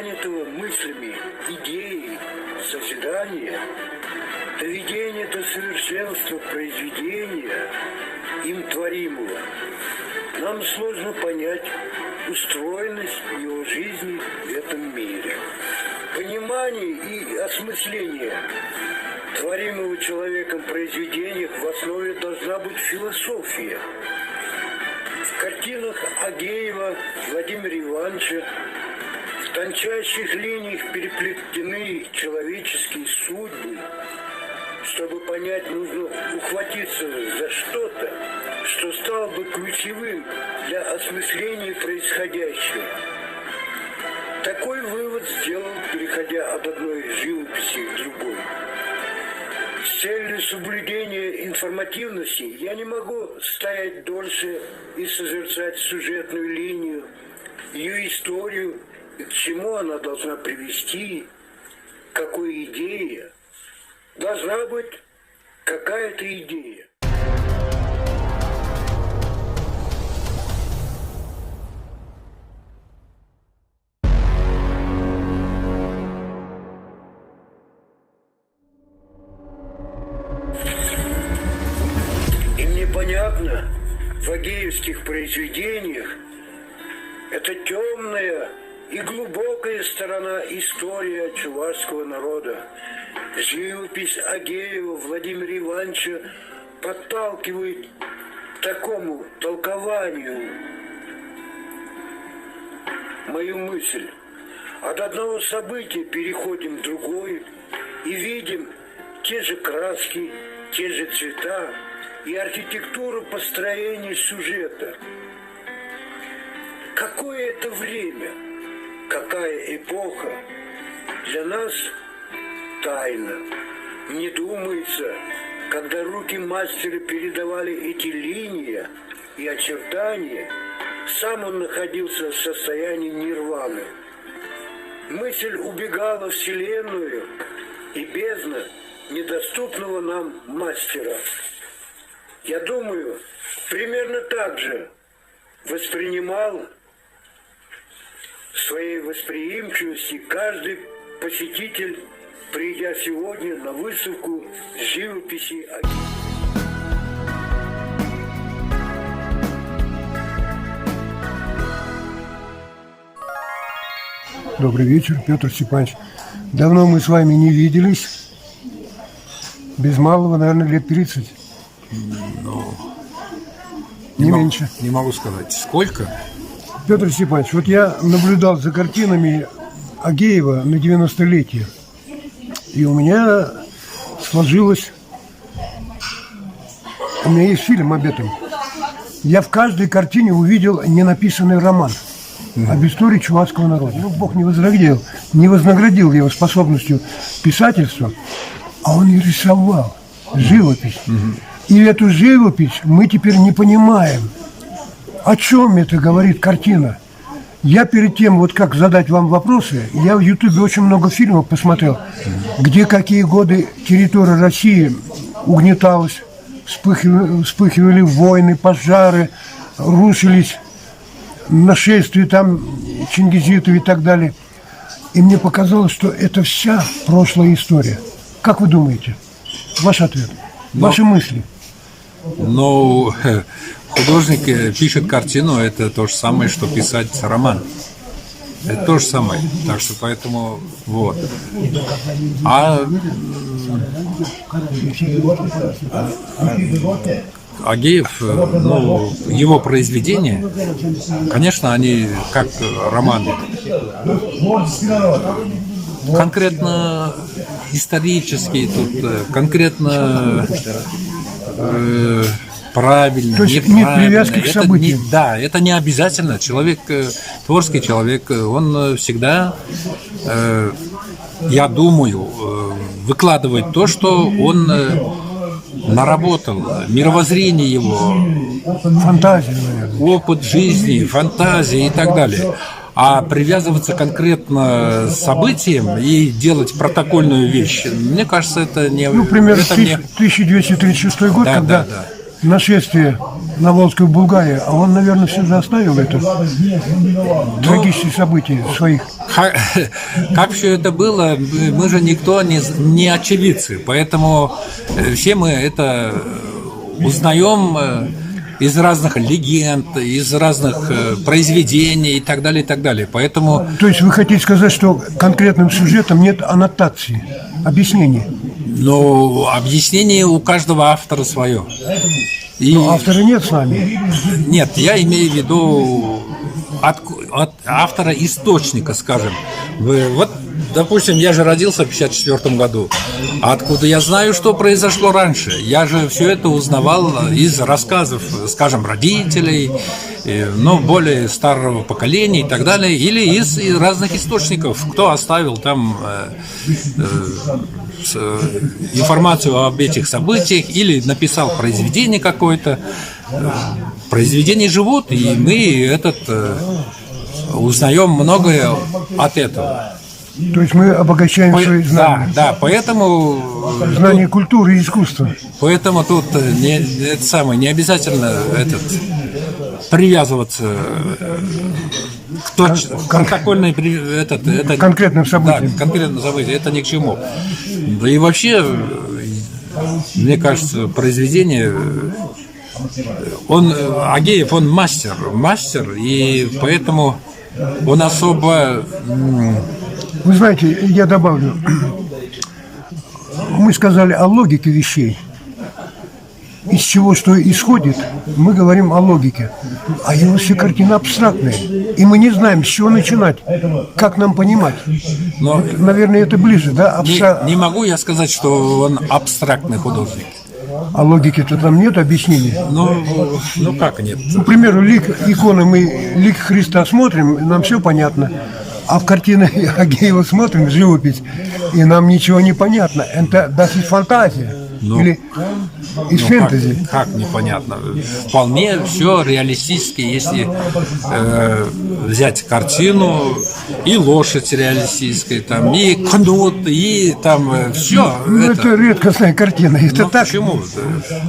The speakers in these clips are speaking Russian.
понятого мыслями, идеей созидания, доведения до совершенства произведения, им творимого, нам сложно понять устроенность его жизни в этом мире. Понимание и осмысление творимого человеком произведения в основе должна быть философия. В картинах Агеева Владимира Ивановича в тончайших линиях переплетены человеческие судьбы. Чтобы понять, нужно ухватиться за что-то, что стало бы ключевым для осмысления происходящего. Такой вывод сделал, переходя от одной живописи к другой. С целью соблюдения информативности я не могу стоять дольше и созерцать сюжетную линию, ее историю и к чему она должна привести, какой идее. Должна быть какая-то идея. И мне понятно, в агеевских произведениях это темная и глубокая сторона истории чувашского народа. Живопись Агеева Владимира Ивановича подталкивает к такому толкованию мою мысль. От одного события переходим в другое и видим те же краски, те же цвета и архитектуру построения сюжета. Какое это время, какая эпоха для нас тайна. Мне думается, когда руки мастера передавали эти линии и очертания, сам он находился в состоянии нирваны. Мысль убегала в вселенную и бездна недоступного нам мастера. Я думаю, примерно так же воспринимал своей восприимчивости каждый посетитель, придя сегодня на выставку живописи Агеева. Добрый вечер, Петр Степанович. Давно мы с вами не виделись. Без малого, наверное, лет 30. Ну, не меньше. Не могу сказать. Сколько? Петр Степанович, вот я наблюдал за картинами Агеева на 90-летие. И у меня сложилось... У меня есть фильм об этом. Я в каждой картине увидел ненаписанный роман об истории чувашского народа. Ну, Бог не вознаградил его способностью писательства, а он и рисовал живопись. И эту живопись мы теперь не понимаем. О чем это говорит картина? Я перед тем, вот как задать вам вопросы, я в Ютубе очень много фильмов посмотрел, где какие годы территория России угнеталась, вспыхивали войны, пожары, рушились нашествия там чингизитов и так далее. И мне показалось, что это вся прошлая история. Как вы думаете? Ваш ответ, ваши мысли. Ну, художник пишет картину, это то же самое, что писать роман. Это то же самое. Так что поэтому вот. А Агеев, ну, его произведения, конечно, они как романы. Конкретно исторические, тут конкретно правильно, то есть неправильно. нет привязки к событиям. Да, это не обязательно. Человек, творческий человек, он всегда, я думаю, выкладывает то, что он наработал, мировоззрение его, фантазия, наверное, опыт жизни, фантазии и так далее. А привязываться конкретно к событиям и делать протокольную вещь, мне кажется, это не... Ну, примерно это 1236 год, да, когда да. нашествие на Волжской Булгарии, а он, наверное, все же оставил это трагические события своих. Как все это было, мы же никто не очевидцы, поэтому все мы это узнаем из разных легенд, из разных произведений и так далее, и так далее. Поэтому... То есть вы хотите сказать, что конкретным сюжетом нет аннотации, объяснений? Ну, объяснение у каждого автора свое. И... Но автора нет с нами. Нет, я имею в виду от автора источника, скажем. Вот, допустим, я же родился в 1954 году. А откуда я знаю, что произошло раньше? Я же все это узнавал из рассказов, скажем, родителей, ну, более старого поколения и так далее, или из разных источников, кто оставил там информацию об этих событиях или написал произведение какое-то. Произведения живут, и мы узнаем многое от этого. То есть мы обогащаем свои знания. Да, поэтому... Знания культуры и искусства. Поэтому тут не обязательно привязываться к протокольной... Конкретным событиям. Да, конкретным событиям. Это ни к чему. Да и вообще, мне кажется, произведение... Агеев, он мастер, и поэтому он особо... Вы знаете, я добавлю, мы сказали о логике вещей. Из чего что исходит, мы говорим о логике. А его все картины абстрактные. И мы не знаем, с чего начинать, как нам понимать. Но, наверное, это ближе, да? Не могу я сказать, что он абстрактный художник. А логики-то там нет объяснений? Ну как нет? К примеру, лик иконы, мы лик Христа смотрим, нам все понятно. А в картины Агеева смотрим, живопись, и нам ничего не понятно. Это даже фантазия. Или из фэнтези. Как непонятно? Вполне все реалистически, если взять картину, и лошадь реалистическая, там, и кнут, и там все. Ну, это редкостная картина. Это так. Почему?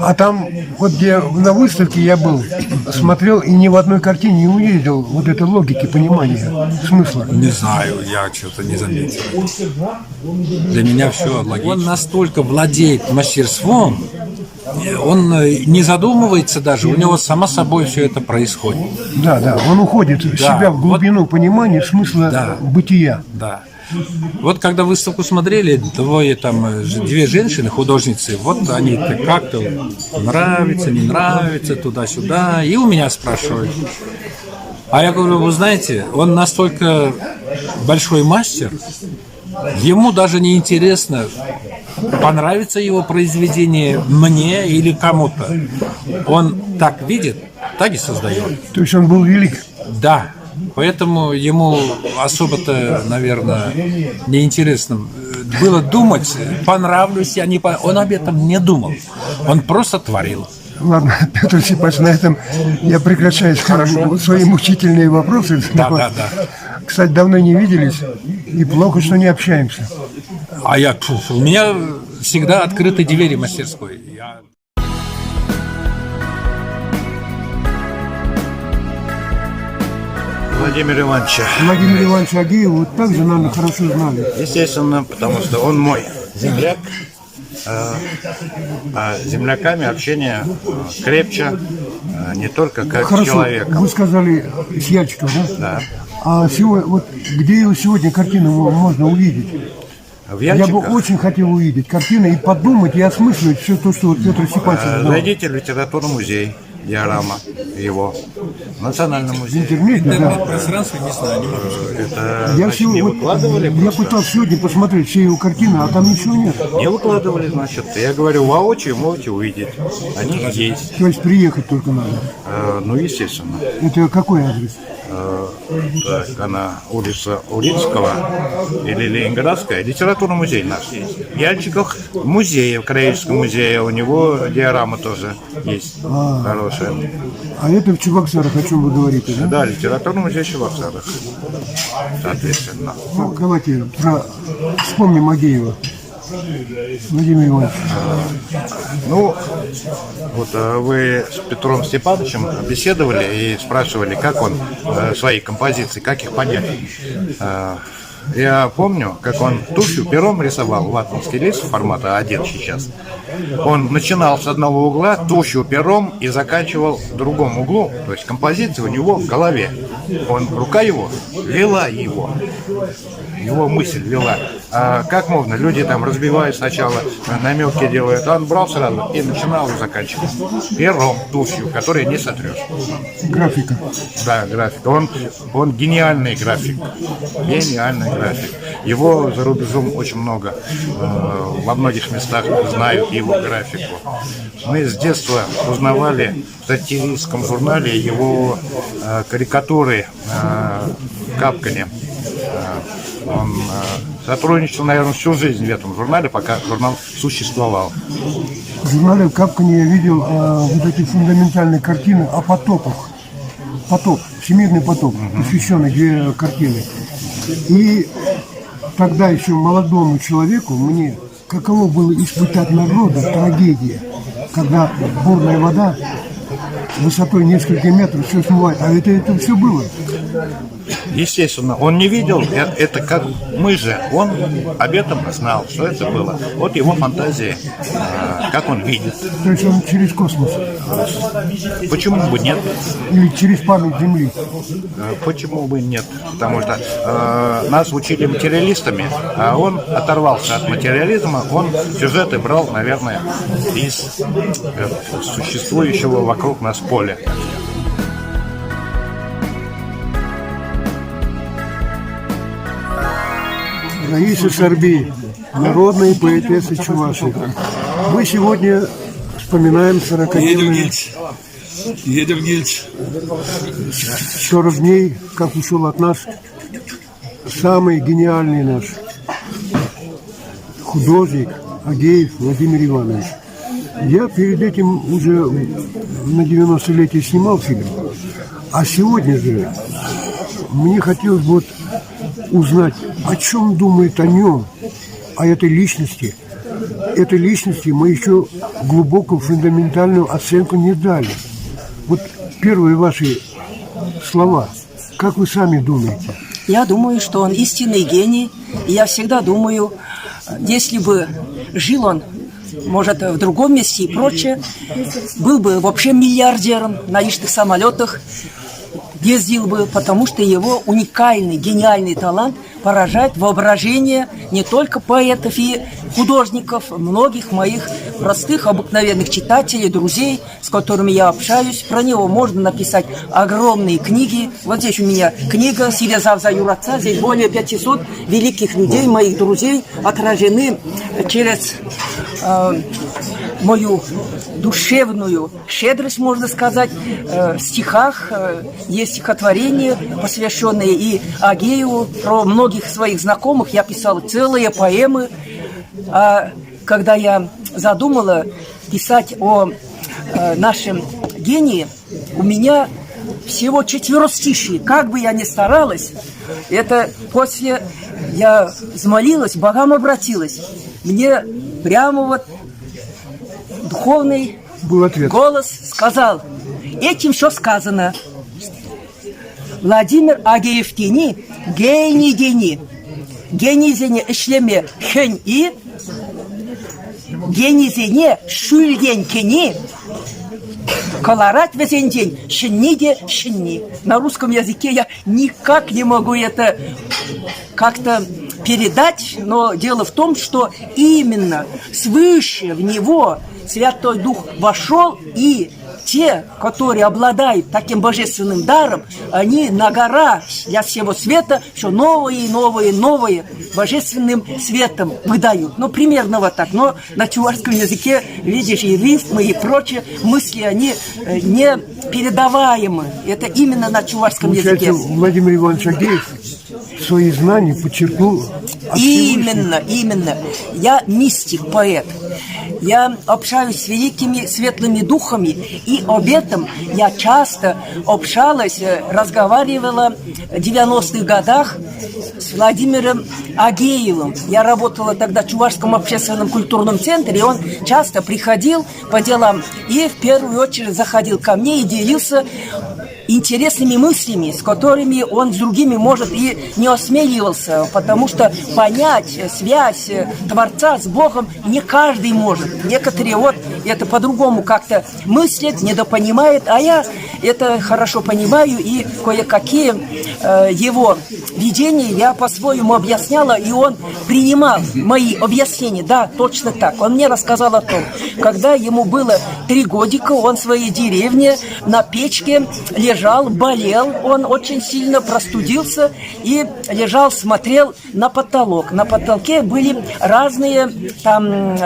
А там, вот где на выставке я был, смотрел, и ни в одной картине не увидел вот этой логики, понимания, смысла. Не знаю, я что-то не заметил. Для меня все логично. Он настолько владеет мастерством, он не задумывается даже, у него само собой все это происходит. Да, он уходит в себя, в глубину понимания смысла бытия. Да. Вот когда выставку смотрели, две женщины, художницы, вот они как-то нравится, не нравится, туда-сюда, и у меня спрашивают. А я говорю, вы знаете, он настолько большой мастер, ему даже не интересно, понравится его произведение мне или кому-то. Он так видит, так и создает. То есть он был велик? Да. Поэтому ему особо-то, наверное, неинтересно было думать, понравлюсь я, не он об этом не думал. Он просто творил. Ладно, Петр Степанович, на этом я прекращаю свои мучительные вопросы. Да. Кстати, давно не виделись, и плохо, что не общаемся. У меня всегда открыты двери мастерской. Владимир Иванович Агеева вот так же, наверное, хорошо знали. Естественно, потому что он мой земляк. А с земляками общение крепче, не только как с человеком. Вы сказали с Ячиком, да? Да. А сегодня, вот где его сегодня картину можно увидеть? Я бы очень хотел увидеть картины и подумать, и осмыслить все то, что вот Петр Степанович сказал. Зайдите в литературный музей, диорама его, Национальный музей. Интернет-пространство, не знаю, не могу сказать. Не выкладывали? Я пытался сегодня посмотреть все его картины, а там ничего нет. Не выкладывали, значит. Я говорю, воочию можете увидеть. Они есть. То есть приехать только надо? Ну, естественно. Это какой адрес? Так, она улица Урицкого или Ленинградская, литературный музей наш есть. В Яльчиках музей, в Краеведческом музее, у него диорама тоже есть хорошая. А это в Чебоксарах, о чем вы говорите, да? Да, литературный музей в Чебоксарах, соответственно. Ну, давайте вспомним Агеева. Владимир Иванович. Ну, вот вы с Петром Степановичем беседовали и спрашивали, как он свои композиции, как их понять. Я помню, как он тушью, пером рисовал ватманский лист формата А1 сейчас. Он начинал с одного угла, тушью, пером и заканчивал в другом углу. То есть композиция у него в голове. Рука его вела его. Его мысль вела. А как можно? Люди там разбивают сначала, намеки делают. Он брал сразу и начинал и заканчивал. Пером, тушью, который не сотрешь. Графика. Да, график. Он гениальный график. Гениальный график. Его за рубежом очень много. Во многих местах знают его графику. Мы с детства узнавали в сатирическом журнале его карикатуры Капкане. Он сотрудничал, наверное, всю жизнь в этом журнале, пока журнал существовал. В журнале Капкане я видел вот эти фундаментальные картины о потопах. Потоп, всемирный потоп, посвященный 2 картины. И тогда еще молодому человеку, мне, каково было испытать народа трагедия, когда бурная вода высотой несколько метров все смывает. А это все было. Естественно, он не видел это, как мы же. Он об этом знал, что это было. Вот его фантазия, как он видит. То есть он через космос? Почему бы нет? Или через память Земли? Почему бы нет? Потому что нас учили материалистами, а он оторвался от материализма. Он сюжеты брал, наверное, из существующего вокруг нас поля. Раиса Сарби, народная поэтесса Чувашии. Мы сегодня вспоминаем 40-дневные... Едем, Гильч. 40 дней, как ушел от нас самый гениальный наш художник Агеев Владимир Иванович. Я перед этим уже на 90-летие снимал фильм. А сегодня же мне хотелось бы узнать, о чем думает о нем, о этой личности. Этой личности мы еще глубокую фундаментальную оценку не дали. Вот первые ваши слова. Как вы сами думаете? Я думаю, что он истинный гений. И я всегда думаю, если бы жил он, может, в другом месте и прочее, был бы вообще миллиардером на личных самолетах, ездил бы, потому что его уникальный, гениальный талант поражает воображение не только поэтов и художников, многих моих простых, обыкновенных читателей, друзей, с которыми я общаюсь. Про него можно написать огромные книги. Вот здесь у меня книга «Связав за юраца». Здесь более 500 великих людей, моих друзей, отражены через мою душевную щедрость, можно сказать, в стихах. Есть стихотворения, посвященные и Агееву. Про многих своих знакомых я писал целые поэмы. А когда я задумала писать о нашем гении, у меня всего 4 Как бы я ни старалась, это после я взмолилась, к богам обратилась. Мне прямо вот духовный голос сказал: этим что сказано? Владимир Агеев тени, гений гений. Гений зене ишлеме хень и гений зене шульген кени. Колорат в один день, шинниде шинни. На русском языке я никак не могу это как-то передать, но дело в том, что именно свыше в него Святой Дух вошел, и те, которые обладают таким божественным даром, они на гора для всего света все новые, новые, новые божественным светом выдают. Ну, примерно вот так. Но на чувашском языке, видишь, и рифмы, и прочие мысли, они не передаваемы. Это именно на чувашском языке. Владимир Иванович Агеев свои знания подчеркнул. Именно. Я мистик, поэт. я общаюсь с великими светлыми духами, и об этом я часто общалась, разговаривала в 90-х годах с Владимиром Агеевым. Я работала тогда в Чувашском общественном культурном центре, и он часто приходил по делам и в первую очередь заходил ко мне и делился интересными мыслями, с которыми он с другими, может, и не осмеливался, потому что понять связь Творца с Богом не каждый может. Некоторые вот это по-другому как-то мыслят, недопонимают, а я это хорошо понимаю, и кое-какие его видения я по-своему объясняла, и он принимал мои объяснения. Да, точно так. Он мне рассказал о том, когда ему было 3 годика, он в своей деревне на печке лежал, болел, он очень сильно простудился и лежал, смотрел на потолок. На потолке были разные там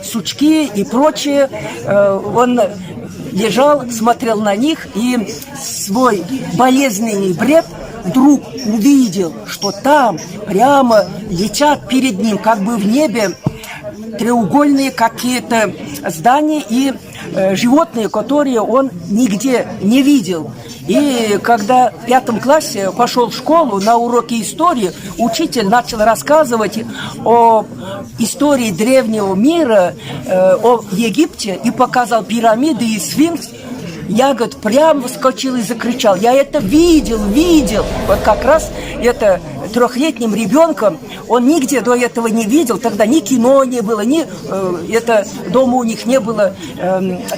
сучки и прочее. Он лежал, смотрел на них и свой болезненный бред вдруг увидел, что там прямо летят перед ним, как бы в небе, треугольные какие-то здания и животные, которые он нигде не видел. И когда в 5 классе пошел в школу на уроки истории, учитель начал рассказывать о истории древнего мира, о Египте, и показал пирамиды и сфинкс. Я, говорит, прям вскочил и закричал: я это видел. Вот как раз это 3-летним ребенком, он нигде до этого не видел, тогда ни кино не было, ни дома у них не было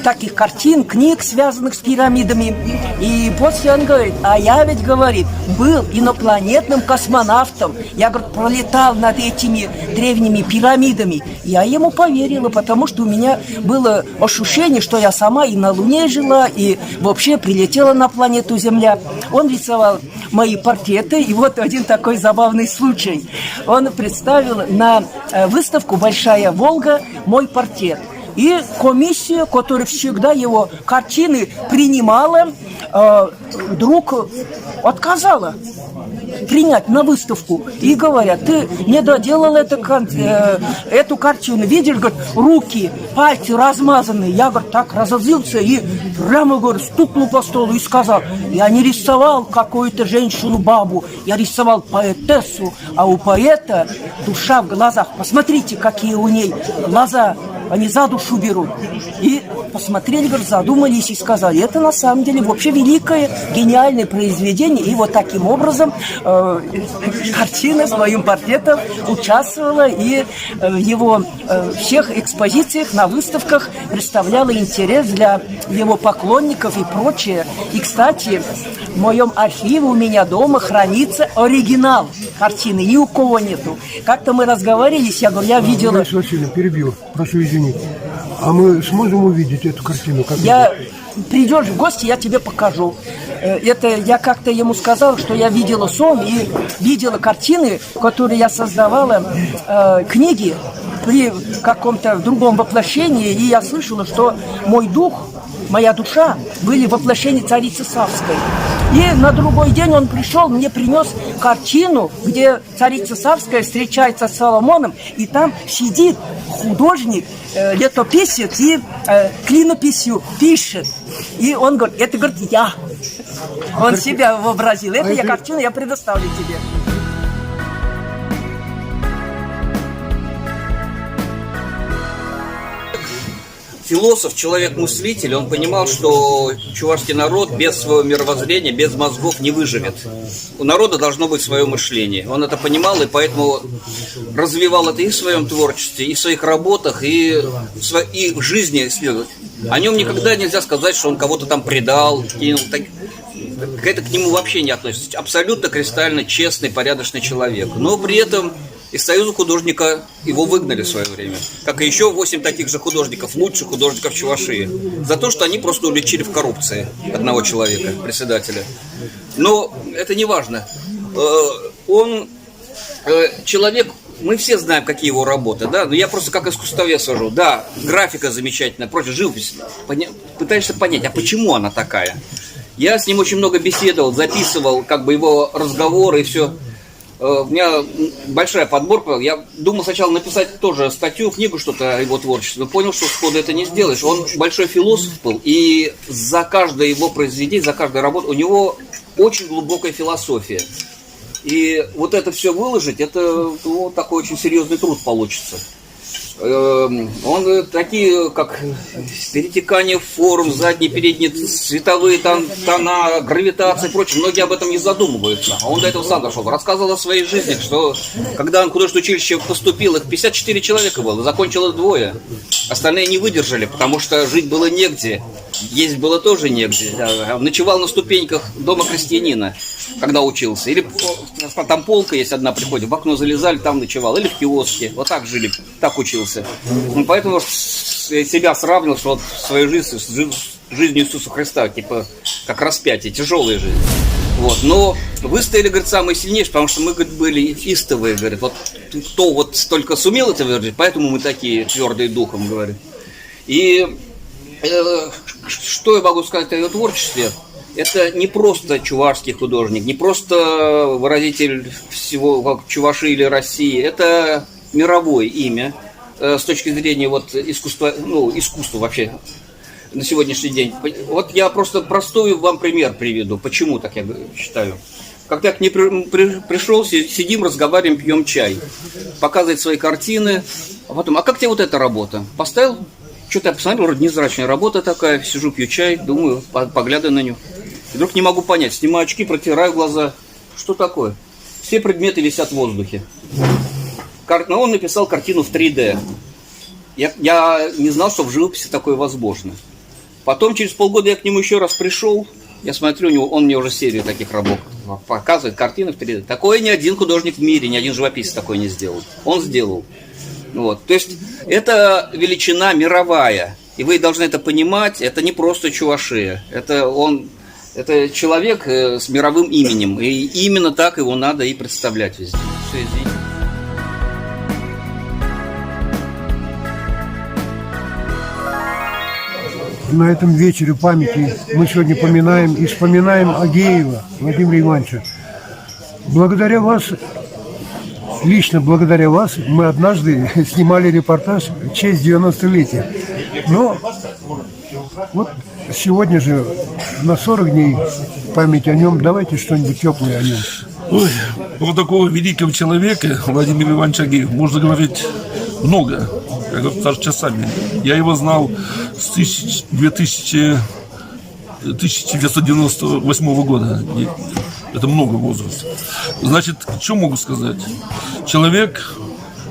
таких картин, книг, связанных с пирамидами. И после он говорит: а я ведь, говорит, был инопланетным космонавтом. Я, говорит, пролетал над этими древними пирамидами. Я ему поверила, потому что у меня было ощущение, что я сама и на Луне жила, и вообще прилетела на планету Земля. Он рисовал мои портреты, и вот один такой забавный случай. Он представил на выставку «Большая Волга» мой портрет. И комиссия, которая всегда его картины принимала, вдруг отказала принять на выставку. И говорят: ты не доделал эту картину. Видишь, говорит, руки, пальцы размазанные. Я, говорит, так разозлился и прямо, говорит, стукнул по столу и сказал: я не рисовал какую-то женщину-бабу, я рисовал поэтессу, а у поэта душа в глазах. Посмотрите, какие у ней глаза. Они за душу берут. И посмотрели, говорят, задумались и сказали: это на самом деле вообще великое, гениальное произведение. И вот таким образом картина с моим портретом участвовала и в его всех экспозициях, на выставках представляла интерес для его поклонников и прочее. И, кстати, в моем архиве у меня дома хранится оригинал картины, ни у кого нету. Как-то мы разговаривались, я говорю, я видела... Лариса Васильевна, перебил, прошу извинить. А мы сможем увидеть эту картину? Придешь в гости, я тебе покажу. Это я как-то ему сказала, что я видела сон и видела картины, которые я создавала, книги при каком-то другом воплощении, и я слышала, что мой дух, моя душа были воплощения царицы Савской. И на другой день он пришел, мне принес картину, где царица Савская встречается с Соломоном, и там сидит художник, летописец и клинописью пишет. И он говорит: это, говорит, я. Он себя вообразил. Это я картину, я предоставлю тебе. Философ, человек-мыслитель, он понимал, что чувашский народ без своего мировоззрения, без мозгов не выживет. У народа должно быть свое мышление. Он это понимал, и поэтому развивал это и в своем творчестве, и в своих работах, и в жизни. О нем никогда нельзя сказать, что он кого-то там предал, кинул. Это к нему вообще не относится. Абсолютно кристально честный, порядочный человек. Но при этом из Союза художника его выгнали в свое время. Как и еще 8 таких же художников, лучших художников Чувашии. За то, что они просто уличили в коррупции одного человека, председателя. Но это не важно. Он человек, мы все знаем, какие его работы, да? Но я просто как искусствовед сужу. Да, графика замечательная, прочее, живопись. Пытаешься понять, а почему она такая? Я с ним очень много беседовал, записывал как бы его разговоры и все. У меня большая подборка. Я думал сначала написать тоже статью, книгу, что-то о его творчестве, но понял, что сходу это не сделаешь. Он большой философ был, и за каждое его произведение, за каждую работу у него очень глубокая философия. И вот это все выложить, это такой очень серьезный труд получится. Он такие, как перетекание форм, задние, передние, цветовые тона, гравитация и прочее, многие об этом не задумываются. А он до этого сам дошел. Рассказывал о своей жизни, что когда он в художественное училище поступил, их 54 человека было, закончило 2. Остальные не выдержали, потому что жить было негде, есть было тоже негде. Ночевал на ступеньках дома крестьянина, когда учился. Или там полка есть одна, приходит, в окно залезали, там ночевал. Или в киоске, вот так жили, так учился. Поэтому себя сравнил, что вот свою жизнь с жизнью Иисуса Христа, типа как распятие, тяжелая жизнь. Вот. Но выстояли, говорит, самые сильнейшие, потому что мы, говорит, были истовые, говорит. Вот кто вот только сумел это выразить, поэтому мы такие твердые духом, говорит. И что я могу сказать о его творчестве? Это не просто чувашский художник, не просто выразитель всего как Чувашии или России. Это мировое имя с точки зрения вот искусства, искусства вообще на сегодняшний день. Вот я просто простой вам пример приведу. Почему так я считаю? Когда я к ней пришел, сидим, разговариваем, пьем чай. Показывает свои картины. А потом, а как тебе вот эта работа? Поставил? Что-то я посмотрел, вроде незрачная работа такая. Сижу, пью чай, думаю, поглядываю на нее. И вдруг не могу понять. Снимаю очки, протираю глаза. Что такое? Все предметы висят в воздухе. Но он написал картину в 3D. Я не знал, что в живописи такое возможно. Потом, через полгода, я к нему еще раз пришел. Я смотрю, он мне уже серию таких работ показывает, картины в 3D. Такое ни один художник в мире, ни один живописец такое не сделал. Он сделал. Вот. То есть, это величина мировая. И вы должны это понимать. Это не просто Чувашия. Это человек с мировым именем. И именно так его надо и представлять везде. Все, извините. На этом вечере памяти мы сегодня поминаем и вспоминаем Агеева Владимира Ивановича. Благодаря вас, лично благодаря вас, мы однажды снимали репортаж в честь 90-летия. Но вот сегодня же на 40 дней памяти о нем. Давайте что-нибудь теплое о нем. Ой, про такого великого человека, Владимира Ивановича Агеева, можно говорить много, даже часами. Я его знал с 1998 года. Это много возраста. Значит, что могу сказать? Человек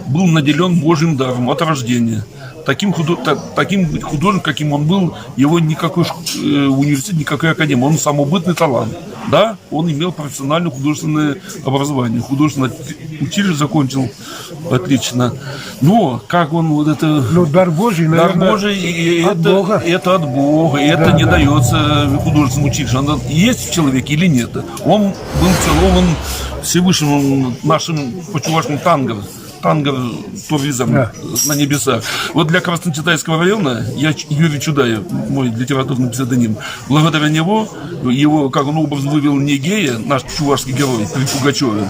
был наделен Божьим даром от рождения. Таким художником, каким он был, его никакой университет, никакая академия. Он самобытный талант. Да, он имел профессиональное художественное образование. Художественное училище закончил отлично. Но как он вот это... Ну, дар Божий, наверное, дар Божий, от Бога. Это от Бога. И это не дается художественному училищу. Оно есть в человеке или нет. Он был целован Всевышним нашим почувашным тангом туризм на небесах. Вот для Красночитайского района я Юрий Чудаев, мой литературный псевдоним, благодаря его, как он образ вывел Негея, наш чувашский герой при Пугачеве,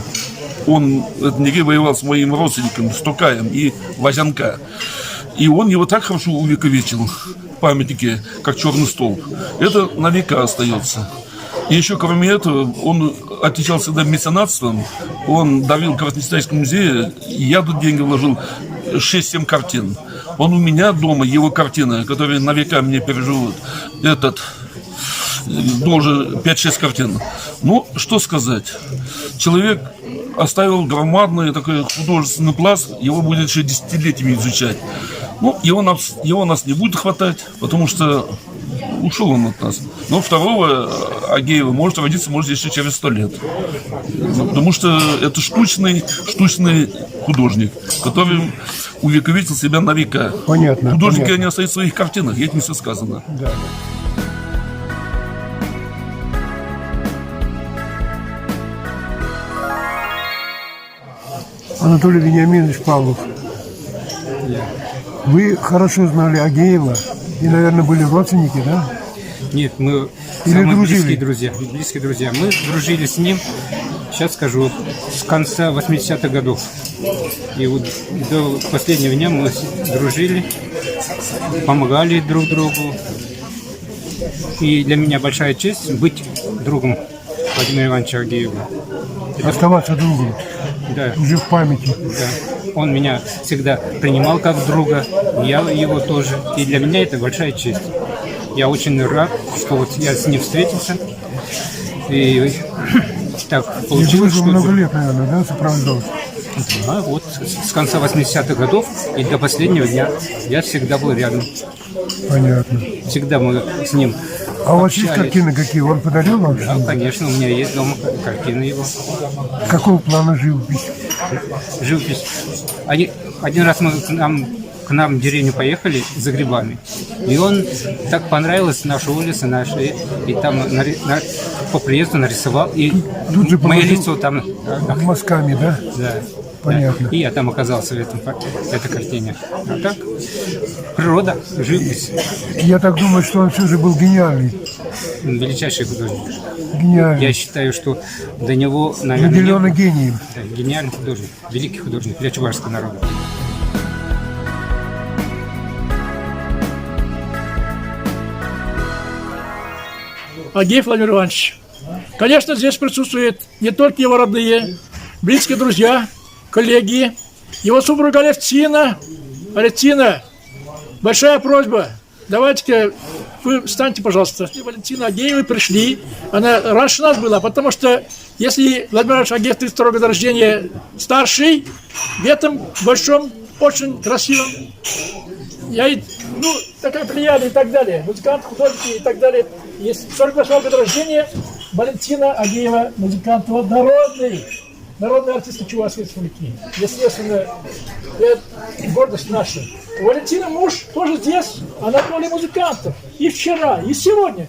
этот Негей воевал с моим родственником, с Токаем и Возянка. И он его так хорошо увековечил в памятнике, как черный столб. Это на века остается. И еще, кроме этого, он отличался всегда меценатством. Он дарил Красночитайскому музею, и я тут деньги вложил 6-7 картин. Он у меня дома, его картины, которые на века мне переживут, должен 5-6 картин. Ну, что сказать. Человек оставил громадный такой художественный пласт, его будет еще десятилетиями изучать. Ну, его нас не будет хватать, потому что ушел он от нас. Но второго Агеева может родиться, может, еще через 100 лет. Потому что это штучный художник, который увековечил себя на века. Понятно. Художники, понятно. они остаются в своих картинах, этим все сказано. Да. Анатолий Вениаминович Павлов, вы хорошо знали Агеева и, наверное, были родственники, да? Нет, мы Или самые дружили? близкие друзья. Мы дружили с ним. Сейчас скажу, с конца 80-х годов. И вот до последнего дня мы дружили, помогали друг другу. И для меня большая честь быть другом Владимира Ивановича Агеева. Оставаться другом. Да. Уже в памяти. Да. Он меня всегда принимал как друга, я его тоже. И для меня это большая честь. Я очень рад, что вот я с ним встретился. И так получилось, уже что... много лет, наверное, да, сопровождался? Да, вот с конца 80-х годов и до последнего дня я всегда был рядом. Понятно. Всегда мы с ним А у вас есть общались. картины какие? Он подарил вам? Да, конечно, у меня есть дома картины его. Какого плана живопись? Живопись. Один раз мы к нам в деревню поехали за грибами. И он так понравилась наша улица, и там по приезду нарисовал. И Тут же мое положил лицо там... мазками, да? Да. Понятно. Да. И я там оказался в этой картине. А так, природа, живопись. Я так думаю, что он все же был гениальный. Величайший художник. Гениальный. Я считаю, что до него, наверное, Наделенный гением. Да, гениальный художник, великий художник для чувашского народа. Агеев Владимир Иванович. Конечно, здесь присутствуют не только его родные, близкие друзья, коллеги, его супруга Алевтина. Алевтина, большая просьба, давайте-ка вы встаньте, пожалуйста. Валентина Агеева пришли, она раньше нас была, потому что если Владимир Иванович Агеев 32 года рождения старший, в этом большом, очень красивом, такая плеяда и так далее, музыкант, художники и так далее. Есть 48 года рождения Валентина Агеева, музыкант, народный артист Чувашской республики. Естественно, это гордость наша. У Валентины муж тоже здесь, Анатолий музыкантов. И вчера, и сегодня.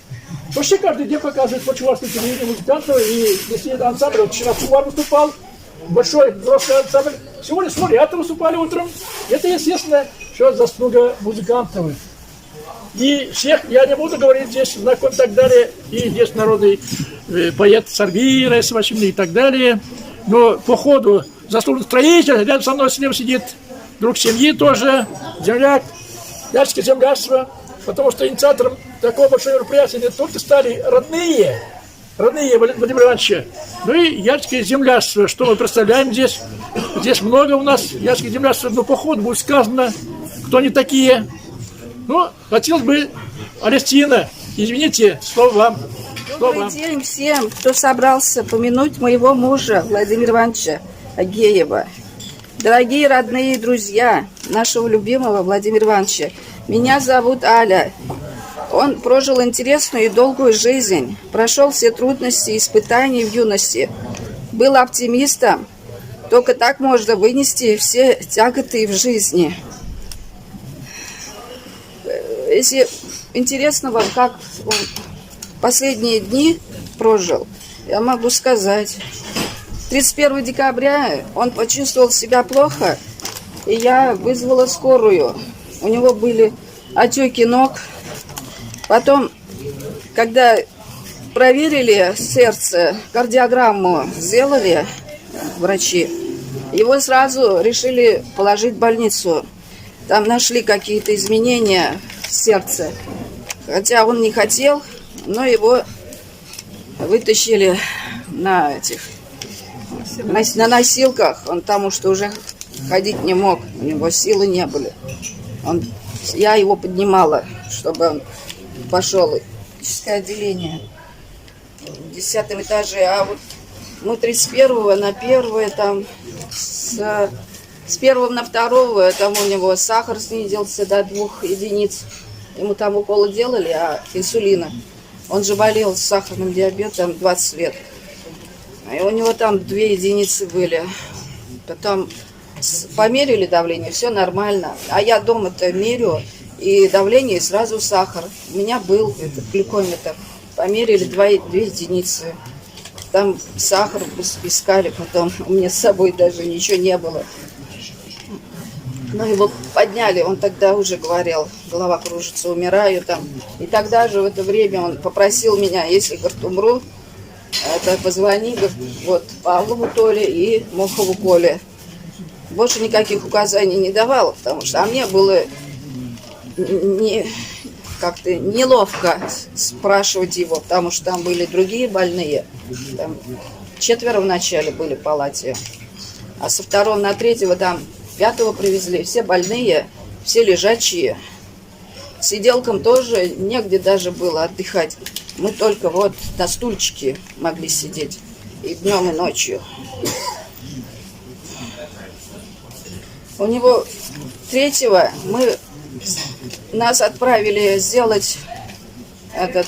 Почти каждый день показывает по чувашской телевидению музыкантов. И если ансамбль, вот вчера Сувар выступал, большой взрослый ансамбль. Сегодня Смолята выступали утром. Это, естественно, что заслуга музыкантов. И всех, я не буду говорить здесь, знаком и так далее, и здесь народный поэт Саргира, Исвачимный и так далее. Но по ходу заслуженный строитель, рядом со мной с ним сидит друг семьи тоже, земляк, Ярское землячество, потому что инициатором такого большого мероприятия не только стали родные Владимира Ивановича, но и Ярское землячество, что мы представляем здесь. Здесь много у нас Ярских землячеств, но по ходу будет сказано, кто они такие. Ну, хотелось бы, Алевтина, извините, слово вам. Добрый день всем, кто собрался помянуть моего мужа Владимира Ивановича Агеева. Дорогие родные друзья нашего любимого Владимира Ивановича, меня зовут Аля. Он прожил интересную и долгую жизнь, прошел все трудности и испытания в юности, был оптимистом. Только так можно вынести все тяготы в жизни. Если интересно вам, как он последние дни прожил, я могу сказать. 31 декабря он почувствовал себя плохо, и я вызвала скорую. У него были отеки ног. Потом, когда проверили сердце, кардиограмму сделали врачи, его сразу решили положить в больницу. Там нашли какие-то изменения в сердце. Хотя он не хотел, но его вытащили на носилках. Он потому что уже ходить не мог, у него силы не были. Я его поднимала, чтобы он пошел в медицинское отделение в 10 этаже. А вот мы 31 на 1, там с 1 на 2, там у него сахар снизился до 2 единиц. Ему там уколы делали, инсулина. Он же болел с сахарным диабетом 20 лет. И у него там 2 единицы были. Потом померили давление, все нормально. А я дома-то мерю, и давление, и сразу сахар. У меня был этот глюкометр. Померили 2 единицы. Там сахар искали, потом у меня с собой даже ничего не было. Но его подняли, он тогда уже говорил, голова кружится, умираю там. И тогда же в это время он попросил меня, если, говорит, умру, Это позвони, вот, Павлову Толе и Мохову Коле. Больше никаких указаний не давала, потому что мне было как-то неловко спрашивать его, потому что там были другие больные. Там 4 в начале были в палате, а со 2 на 3 там 5 привезли. Все больные, все лежачие. Сиделкам тоже негде даже было отдыхать. Мы только вот на стульчике могли сидеть и днем, и ночью. У него 3-го нас отправили сделать этот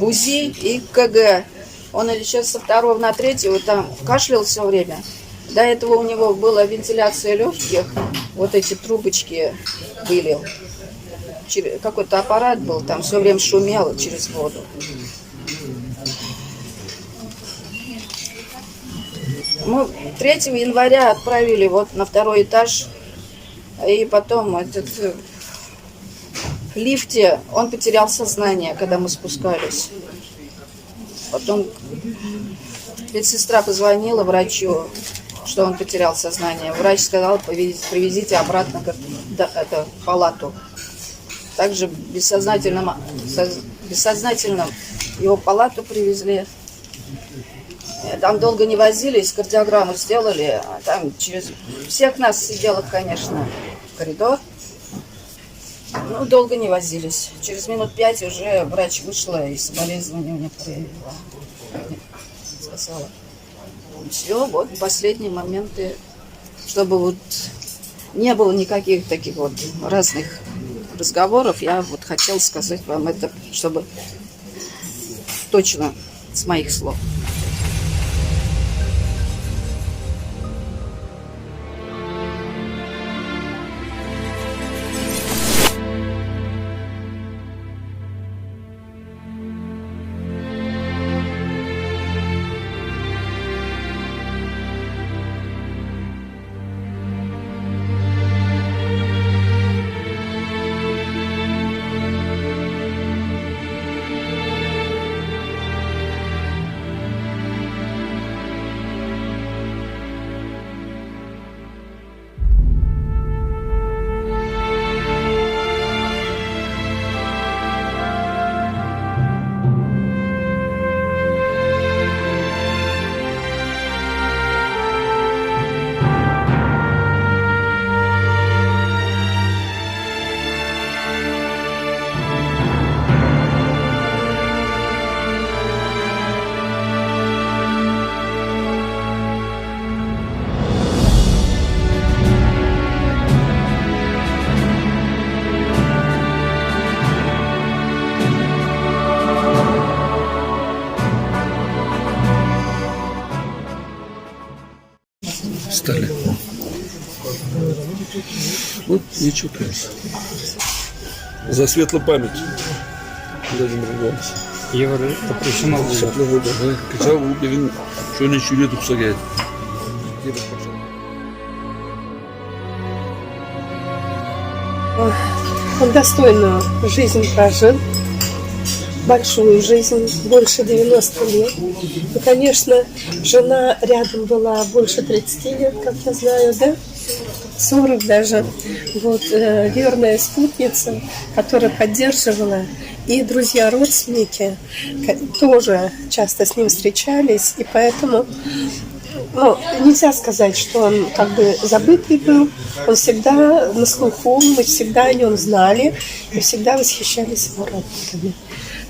УЗИ и КГ. Он сейчас со 2 на 3 там кашлял все время. До этого у него была вентиляция легких, вот эти трубочки были. Какой-то аппарат был, там все время шумело через воду. Мы 3 января отправили вот на 2-й этаж, и потом в лифте он потерял сознание, когда мы спускались. Потом медсестра позвонила врачу, что он потерял сознание. Врач сказал, привезите обратно в палату. Также бессознательным его в палату привезли. Там долго не возились, кардиограмму сделали. Там через всех нас сидело, конечно, коридор. Ну, долго не возились. Через минут 5 уже врач вышла и соболезнования мне проявила. Сказала. Все, вот последние моменты, чтобы вот не было никаких таких вот разных разговоров, я вот хотела сказать вам это, чтобы точно с моих слов. Стали. Вот ничего, конечно. За светлую память. Владимир Иванович. Евро запрещено было. Качал убил, что не чули тут сагает. Он достойную жизнь прожил, большую жизнь, больше 90 лет. И, конечно, жена рядом была больше 30 лет, как я знаю, да? 40 даже. Вот, верная спутница, которая поддерживала. И друзья, родственники тоже часто с ним встречались. И поэтому, нельзя сказать, что он как бы забытый был. Он всегда на слуху, мы всегда о нем знали и всегда восхищались его работами.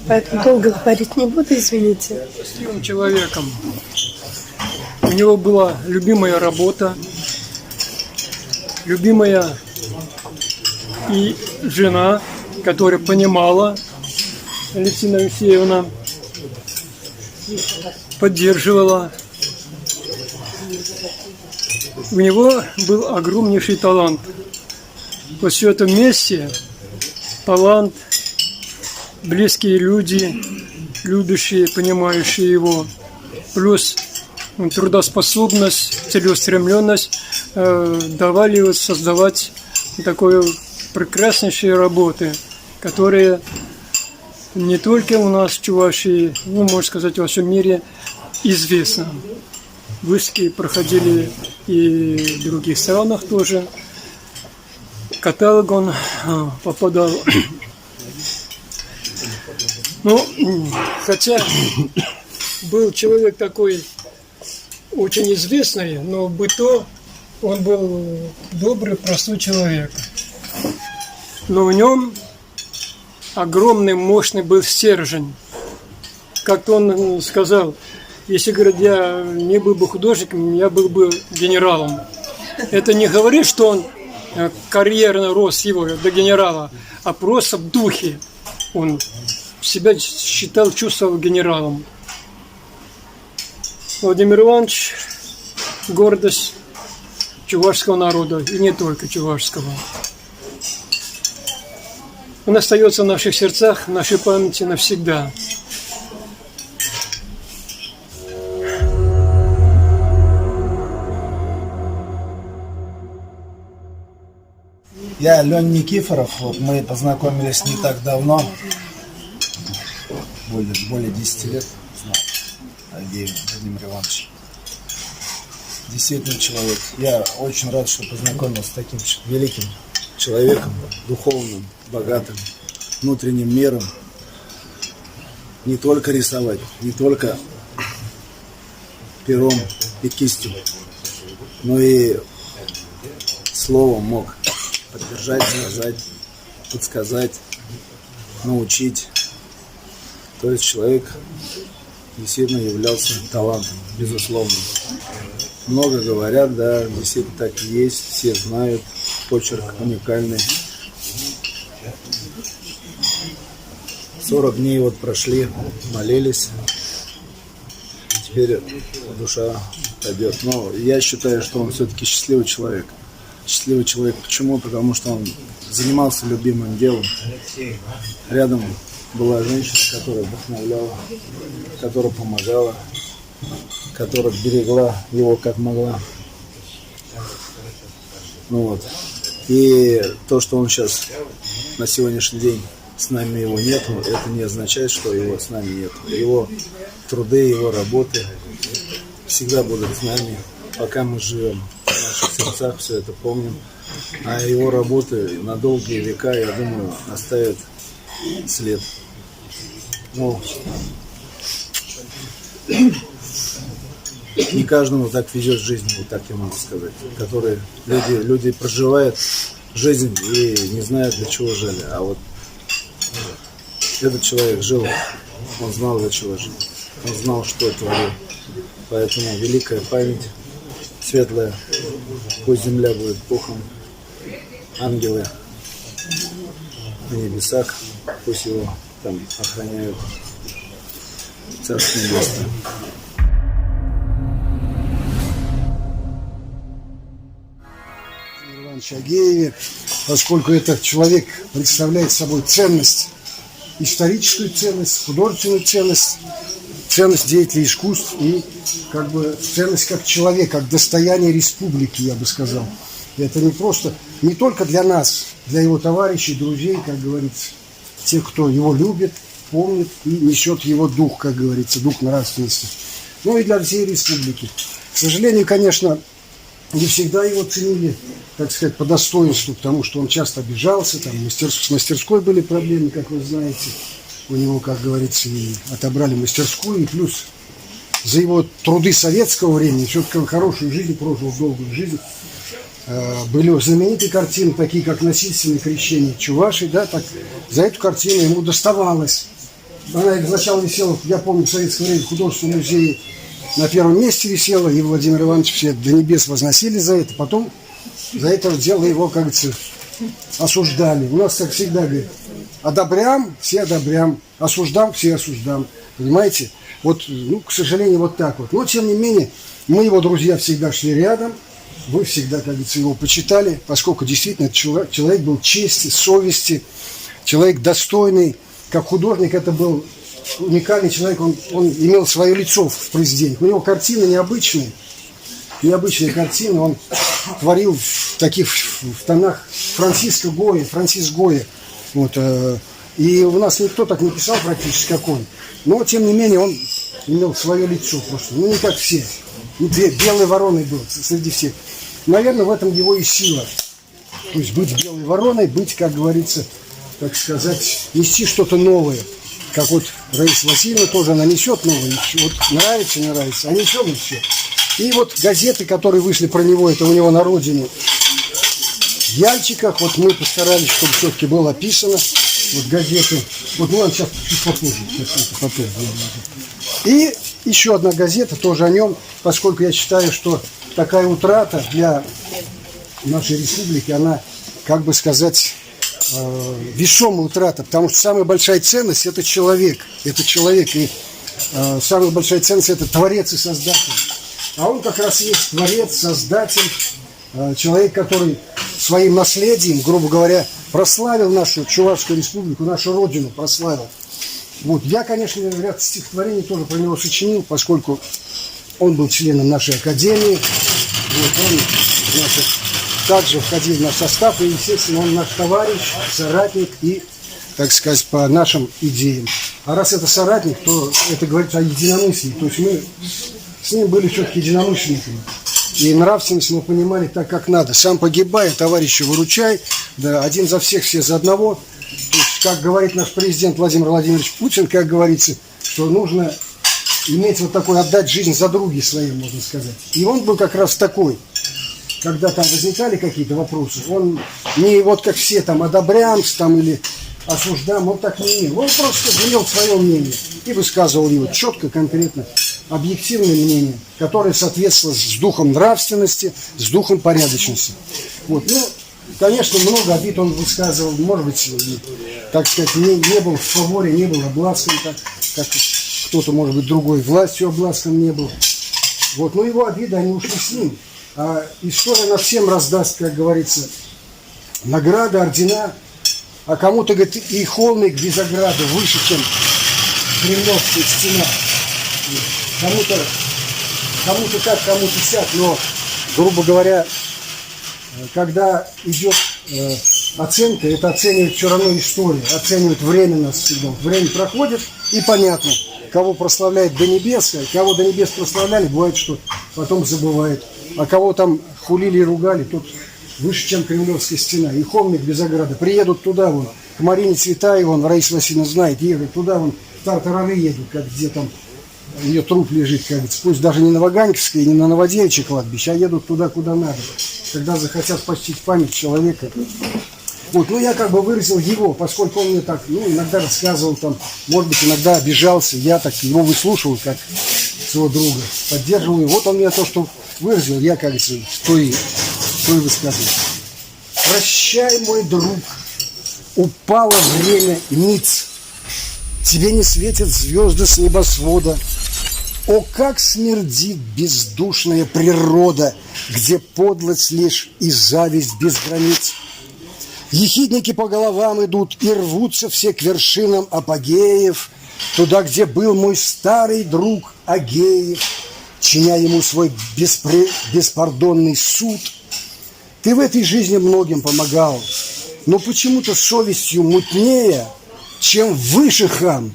Поэтому долго говорить не буду, извините. Счастливым человеком. У него была любимая работа, любимая и жена, которая понимала, Алевтина Алексеевна, поддерживала. У него был огромнейший талант. Вот в этом месте талант, близкие люди, любящие, понимающие его, плюс трудоспособность, целеустремленность давали создавать такое прекраснейшие работы, которые не только у нас в Чувашии, можно сказать, во всем мире известно. Выставки проходили и в других странах тоже. Каталог он попадал. Ну, хотя был человек такой очень известный, но в быту он был добрый, простой человек. Но в нем огромный, мощный был стержень. Как-то он сказал, если, говорит, я не был бы художником, я был бы генералом. Это не говорит, что он карьерно рос его до генерала, а просто в духе он себя считал, чувствовал генералом. Владимир Иванович – гордость чувашского народа, и не только чувашского. Он остается в наших сердцах, в нашей памяти навсегда. Я Лёнь Никифоров, вот мы познакомились не так давно, более 10 лет знал Агеева Владимира Ивановича. Действительно человек. Я очень рад, что познакомился с таким великим человеком, духовным, богатым, внутренним миром. Не только рисовать, не только пером и кистью, но и словом мог поддержать, сказать, подсказать, научить. То есть человек действительно являлся талантом, безусловно. Много говорят, да, действительно так и есть, все знают, почерк уникальный. 40 дней вот прошли, молились, теперь душа пойдет. Но я считаю, что он все-таки счастливый человек. Счастливый человек. Почему? Потому что он занимался любимым делом. Рядом была женщина, которая вдохновляла, которая помогала, которая берегла его как могла. Ну вот. И то, что он сейчас на сегодняшний день с нами его нету, это не означает, что его с нами нету. Его труды, его работы всегда будут с нами, пока мы живем. В наших сердцах все это помним. А его работы на долгие века, я думаю, оставят след. Ну, не каждому так везет жизнь, вот так я могу сказать. Которые люди проживают жизнь и не знают, для чего жили. А вот этот человек жил, он знал, для чего жил. Он знал, что творил. Поэтому великая память, светлая, пусть земля будет пухом, ангелы на небесах, пусть его там охраняют, царство небесное. Иванович Агееве, поскольку этот человек представляет собой ценность, историческую ценность, художественную ценность, ценность деятелей искусств и как бы ценность как человек, как достояние республики, я бы сказал. И это не просто, не только для нас, для его товарищей, друзей, как говорится, тех, кто его любит, помнит и несет его дух, как говорится, дух нравственности, но и для всей республики. К сожалению, конечно, не всегда его ценили, так сказать, по достоинству, потому что он часто обижался, там с мастерской были проблемы, как вы знаете. У него, как говорится, и отобрали мастерскую, и плюс за его труды советского времени, все-таки он хорошую жизнь прожил, долгую жизнь. Были знаменитые картины, такие как «Насильственное крещение Чувашей», да, так за эту картину ему доставалось. Она сначала висела, я помню, в советское время в художественном музее на первом месте висела, и Владимир Иванович все до небес возносили за это, потом за это дело его, как говорится, осуждали. У нас, как всегда, говорит, одобрям, все одобрям, осуждам, все осуждам. Понимаете? Вот, ну, к сожалению, вот так вот. Но, тем не менее, мы, его друзья, всегда шли рядом. Вы всегда, как говорится, его почитали, поскольку действительно человек был чести, совести, человек достойный. Как художник это был уникальный человек, он имел свое лицо в произведениях. У него картины необычные картины, он творил в таких в тонах Франсис Гойя. Вот, и у нас никто так не писал практически, как он. Но, тем не менее, он имел свое лицо просто. Ну, не как все. Белой вороной был среди всех. Наверное, в этом его и сила. То есть быть белой вороной, быть, как говорится, так сказать, нести что-то новое. Как вот Раиса Васильевна тоже, она несет новое. Вот нравится, не нравится, а несет и все. И вот газеты, которые вышли про него, это у него на родине, в Яльчиках, вот мы постарались, чтобы все-таки было описано. Вот газеты. Вот, ну, ладно, сейчас чуть попозже. И еще одна газета, тоже о нем, поскольку я считаю, что такая утрата для нашей республики, она, как бы сказать, весомая утрата, потому что самая большая ценность – это человек. Это человек, и самая большая ценность – это творец и создатель. А он как раз есть творец, создатель, человек, который своим наследием, грубо говоря, прославил нашу Чувашскую республику, нашу родину прославил. Вот. Я, конечно, ряд стихотворений тоже про него сочинил, поскольку он был членом нашей академии. Вот, он, значит, также входил в наш состав, и, естественно, он наш товарищ, соратник и, так сказать, по нашим идеям. А раз это соратник, то это говорит о единомыслии. То есть мы с ним были все-таки единомышленниками. И нравственность мы понимали так, как надо. Сам погибай, товарища выручай. Да, один за всех, все за одного. То есть, как говорит наш президент Владимир Владимирович Путин, как говорится, что нужно иметь вот такой, отдать жизнь за други свои, можно сказать. И он был как раз такой. Когда там возникали какие-то вопросы, он не вот как все там одобрямс там или осуждаем, он так не имел. Он просто имел свое мнение и высказывал его четко, конкретно, объективное мнение, которое соответствовало с духом нравственности, с духом порядочности. Вот. Ну, конечно, много обид он высказывал, может быть, так сказать, не был в фаворе, не был обласкан, как кто-то, может быть, другой властью обласкан не был. Вот. Но его обиды, они ушли с ним. А история нас всем раздаст, как говорится, награды, ордена. А кому-то, говорит, и холмик без ограды выше, чем Кремлевская стена. Кому-то так, кому-то сяк. Но, грубо говоря, когда идет оценка, это оценивает все равно история, оценивает время нас всегда. Время проходит, и понятно, кого прославляет до небес, кого до небес прославляли, бывает, что потом забывает. А кого там хулили и ругали, тот выше, чем Кремлевская стена. И холмик без ограды. Приедут туда, вон, к Марине Цветаевой, Раиса Васильевна знает, едут туда, вон, тартарары едут, как где там ее труп лежит, как говорится. Пусть даже не на Ваганьковской, не на Новодевичье кладбище, а едут туда, куда надо. Когда захотят почтить память человека. Вот, ну я как бы выразил его, поскольку он мне так, ну, иногда рассказывал там, может быть, иногда обижался, я так его выслушивал, как своего друга, поддерживал его. Вот он мне то, что выразил, я, как говорится, то и высказывал. Прощай, мой друг, упало время ниц, тебе не светят звезды с небосвода. О, как смердит бездушная природа, где подлость лишь и зависть без границ. Ехидники по головам идут и рвутся все к вершинам апогеев, туда, где был мой старый друг Агеев, чиня ему свой беспардонный суд. Ты в этой жизни многим помогал, но почему-то совестью мутнее, чем выше хам,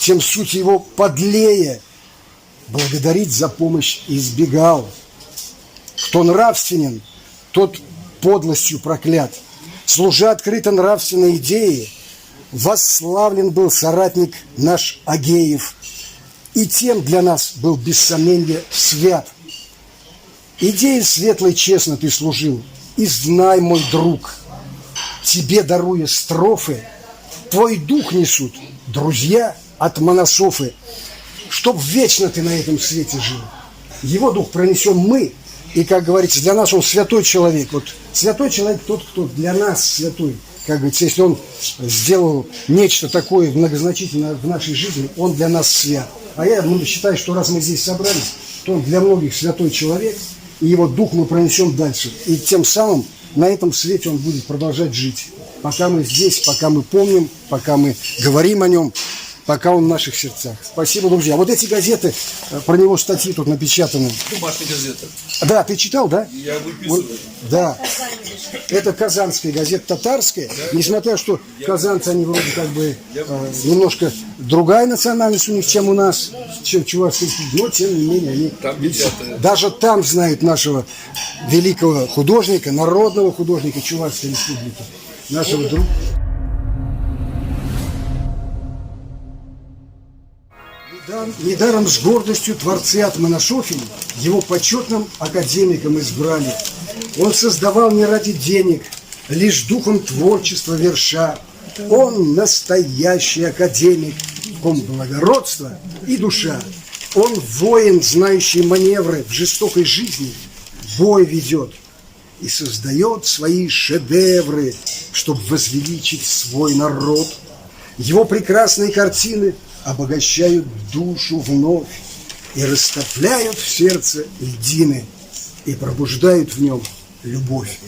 тем суть его подлее. Благодарить за помощь избегал. Кто нравственен, тот подлостью проклят. Служа открыто нравственной идее, восславлен был соратник наш Агеев, и тем для нас был без сомнения свят. Идеи светлой честно ты служил, и знай, мой друг, тебе даруя строфы, твой дух несут друзья от монософы, чтоб вечно ты на этом свете жил. Его дух пронесем мы, и, как говорится, для нас он святой человек. Вот святой человек тот, кто для нас святой. Как говорится, если он сделал нечто такое многозначительное в нашей жизни, он для нас свят. А я считаю, что раз мы здесь собрались, то он для многих святой человек, и его дух мы пронесем дальше. И тем самым на этом свете он будет продолжать жить. Пока мы здесь, пока мы помним, пока мы говорим о нем, пока он в наших сердцах. Спасибо, друзья. Вот эти газеты, про него статьи тут напечатаны. Домашние газеты. Да, ты читал, да? Я выписываю. Да. Это казанская газета «Татарская». Несмотря что казанцы, они вроде как бы немножко другая национальность у них, чем у нас, чем чувашские, но тем не менее они даже там знают нашего великого художника, народного художника Чувашской республики, нашего друга. Недаром с гордостью творцы атмана Шофиня его почетным академиком избрали. Он создавал не ради денег, лишь духом творчества верша. Он настоящий академик, в ком благородство и душа. Он воин, знающий маневры в жестокой жизни, бой ведет и создает свои шедевры, чтобы возвеличить свой народ. Его прекрасные картины обогащают душу вновь и растопляют в сердце льдины и пробуждают в нем любовь.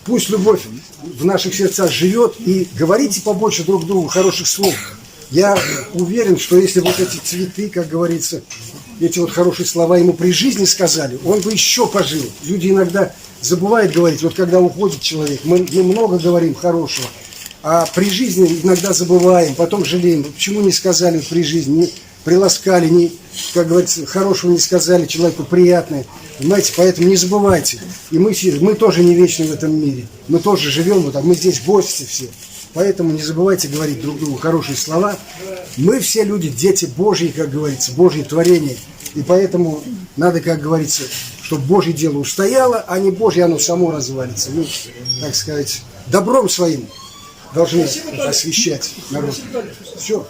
Пусть любовь в наших сердцах живет, и говорите побольше друг другу хороших слов. Я уверен, что если вот эти цветы, как говорится, эти вот хорошие слова ему при жизни сказали, он бы еще пожил. Люди иногда забывают говорить, вот когда уходит человек, мы много говорим хорошего, а при жизни иногда забываем, потом жалеем. Почему не сказали при жизни, не приласкали, не, как говорится, хорошего не сказали человеку, приятное. Понимаете, поэтому не забывайте. И мы тоже не вечны в этом мире. Мы тоже живем вот так, мы здесь гости все. Поэтому не забывайте говорить друг другу хорошие слова. Мы все люди, дети Божьи, как говорится, Божьи творения. И поэтому надо, как говорится, чтобы Божье дело устояло, а не Божье оно само развалится. Мы, так сказать, добром своим должны освещать народ. Все.